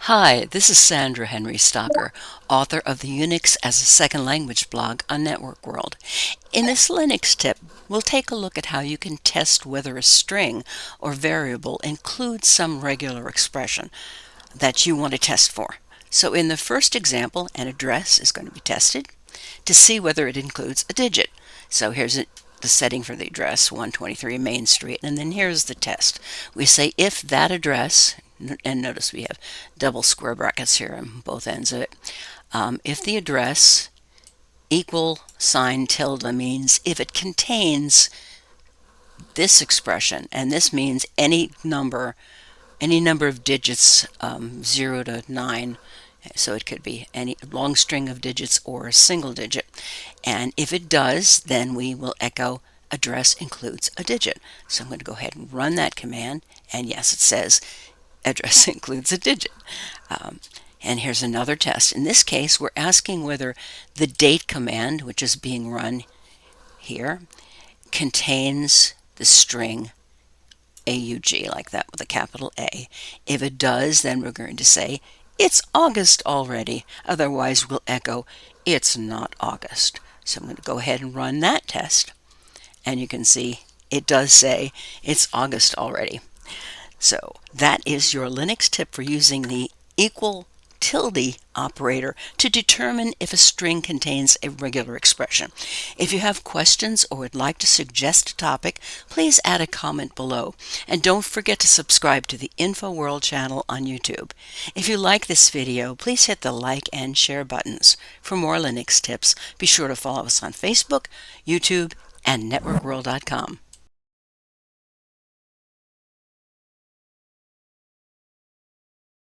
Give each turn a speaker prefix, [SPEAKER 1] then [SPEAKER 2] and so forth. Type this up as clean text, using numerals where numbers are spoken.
[SPEAKER 1] Hi, this is Sandra Henry Stocker, author of the Unix as a Second Language blog on Network World. In this Linux tip, we'll take a look at how you can test whether a string or variable includes some regular expression that you want to test for. So in the first example, an address is going to be tested to see whether it includes a digit. So here's the setting for the address, 123 Main Street, and then here's the test. We say if that address, and notice we have double square brackets here on both ends of it, if the address equal sign tilde means if it contains this expression, and this means any number of digits, 0 to 9. So it could be any long string of digits or a single digit. And if it does, then we will echo address includes a digit. So I'm going to go ahead and run that command. And yes, it says address includes a digit. And here's another test. In this case, we're asking whether the date command, which is being run here, contains the string AUG, like that with a capital A. If it does, then we're going to say it's August already. Otherwise, we'll echo it's not August. So I'm going to go ahead and run that test. And you can see it does say it's August already. So that is your Linux tip for using the equal tilde operator to determine if a string contains a regular expression. If you have questions or would like to suggest a topic, please add a comment below. And don't forget to subscribe to the InfoWorld channel on YouTube. If you like this video, please hit the like and share buttons. For more Linux tips, be sure to follow us on Facebook, YouTube, and networkworld.com.